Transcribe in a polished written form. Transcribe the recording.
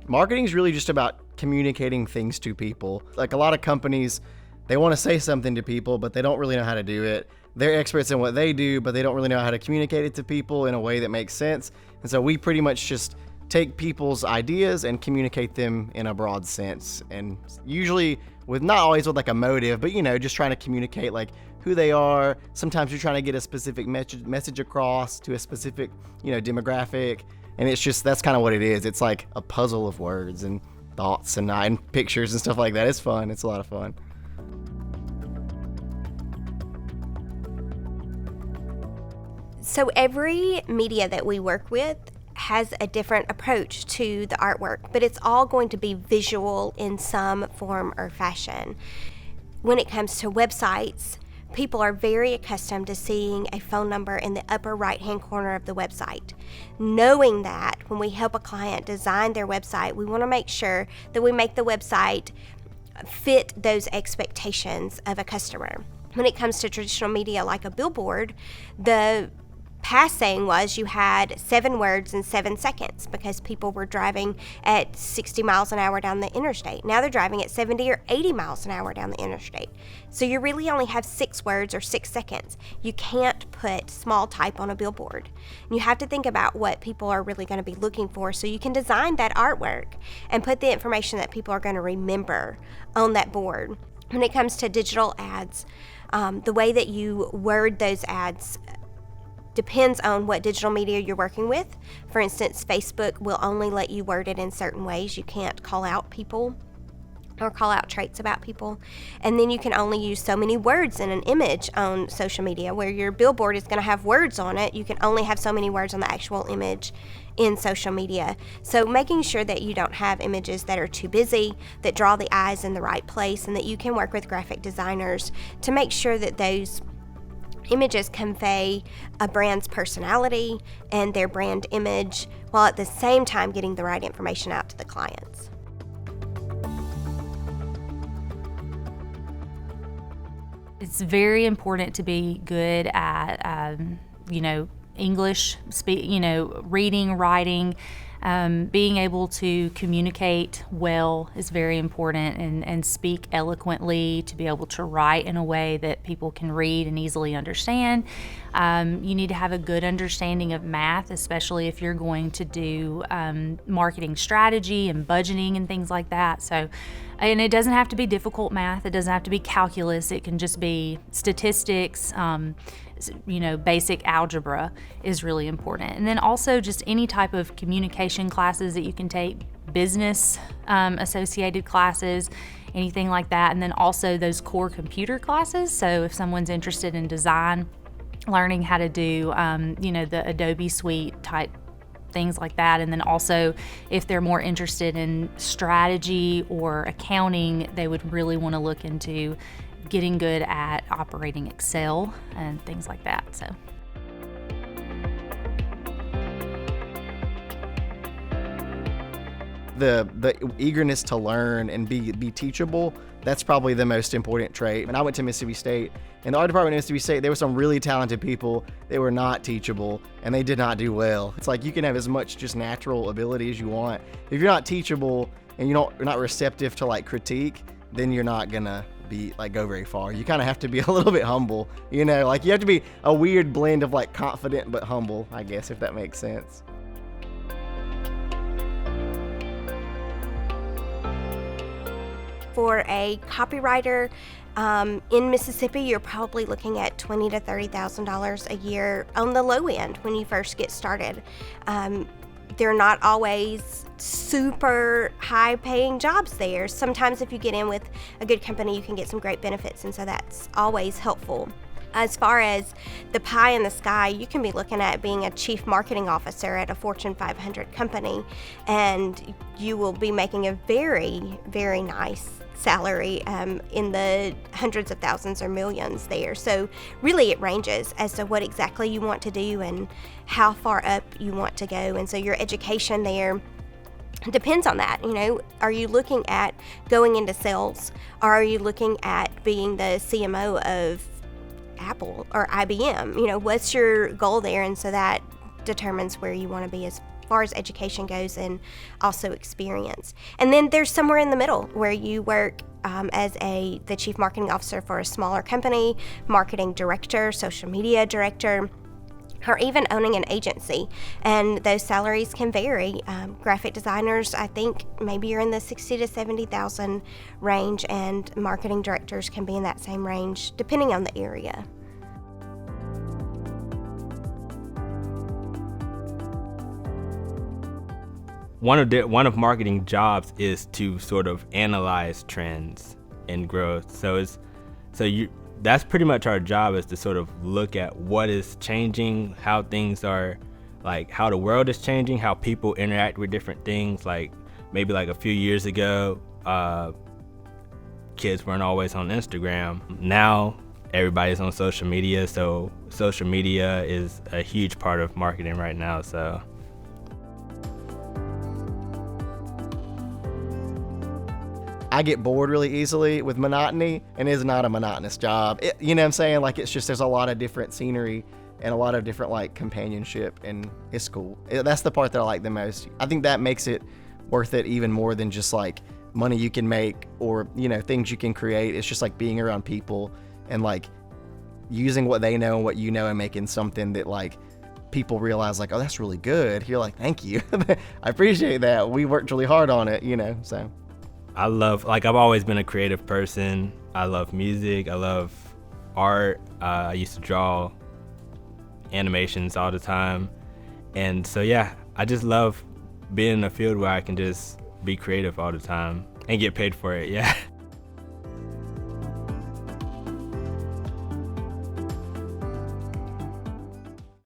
Marketing is really just about communicating things to people. Like a lot of companies, they want to say something to people, but they don't really know how to do it. They're experts in what they do, but they don't really know how to communicate it to people in a way that makes sense. And so we pretty much just take people's ideas and communicate them in a broad sense. And usually with not always with like a motive, but just trying to communicate like who they are. Sometimes you're trying to get a specific message across to a specific, demographic. And it's just, that's kind of what it is. It's like a puzzle of words and thoughts and pictures and stuff like that. It's fun. It's a lot of fun. So every media that we work with has a different approach to the artwork, but it's all going to be visual in some form or fashion. When it comes to websites, people are very accustomed to seeing a phone number in the upper right-hand corner of the website. Knowing that when we help a client design their website, we want to make sure that we make the website fit those expectations of a customer. When it comes to traditional media like a billboard, the past saying was you had 7 words in 7 seconds because people were driving at 60 miles an hour down the interstate. Now they're driving at 70 or 80 miles an hour down the interstate. So you really only have 6 words or 6 seconds. You can't put small type on a billboard. You have to think about what people are really going to be looking for so you can design that artwork and put the information that people are going to remember on that board. When it comes to digital ads, the way that you word those ads depends on what digital media you're working with. For instance, Facebook will only let you word it in certain ways. You can't call out people or call out traits about people. And then you can only use so many words in an image on social media. Where your billboard is going to have words on it, you can only have so many words on the actual image in social media. So making sure that you don't have images that are too busy, that draw the eyes in the right place, and that you can work with graphic designers to make sure that those images convey a brand's personality and their brand image while at the same time getting the right information out to the clients. It's very important to be good at, English, reading, writing. Being able to communicate well is very important, and speak eloquently, to be able to write in a way that people can read and easily understand. You need to have a good understanding of math, especially if you're going to do marketing strategy and budgeting and things like that. And it doesn't have to be difficult math. It doesn't have to be calculus. It can just be statistics. Basic algebra is really important. And then also just any type of communication classes that you can take, business associated classes, anything like that. And then also those core computer classes. So if someone's interested in design, learning how to do, the Adobe Suite type things like that. And then also if they're more interested in strategy or accounting, they would really want to look into getting good at operating Excel and things like that. So the eagerness to learn and be teachable, that's probably the most important trait. And I went to Mississippi State, and the art department at Mississippi State, there were some really talented people. They were not teachable, and they did not do well. It's like you can have as much just natural ability as you want. If you're not teachable and you're not receptive to like critique, then you're not gonna go very far. You kind of have to be a little bit humble, you have to be a weird blend of like confident but humble, I guess, if that makes sense. For a copywriter in Mississippi, you're probably looking at $20,000 to $30,000 a year on the low end when you first get started. They're not always super high paying jobs there. Sometimes if you get in with a good company, you can get some great benefits, and so that's always helpful. As far as the pie in the sky, you can be looking at being a chief marketing officer at a Fortune 500 company, and you will be making a very, very nice salary in the hundreds of thousands or millions there. So really it ranges as to what exactly you want to do and how far up you want to go. And so your education there depends on that. Are you looking at going into sales, or are you looking at being the CMO of Apple or IBM? What's your goal there? And so that determines where you want to be as far as education goes and also experience. And then there's somewhere in the middle where you work as the chief marketing officer for a smaller company, marketing director, social media director, or even owning an agency. And those salaries can vary. Graphic designers, I think maybe you're in the 60 to 70,000 range, and marketing directors can be in that same range depending on the area. One of marketing jobs is to sort of analyze trends and growth. That's pretty much our job, is to sort of look at what is changing, how things are, like how the world is changing, how people interact with different things. Like maybe like a few years ago, kids weren't always on Instagram. Now everybody's on social media, so social media is a huge part of marketing right now. So I get bored really easily with monotony, and it's not a monotonous job. You know what I'm saying? Like, it's just, there's a lot of different scenery and a lot of different like companionship, and it's cool. That's the part that I like the most. I think that makes it worth it even more than just like money you can make or, you know, things you can create. It's just like being around people and like using what they know and what you know and making something that like people realize like, oh, that's really good. You're like, thank you. I appreciate that. We worked really hard on it, you know, so. I've always been a creative person. I love music. I love art. I used to draw animations all the time. And so, yeah, I just love being in a field where I can just be creative all the time and get paid for it. Yeah.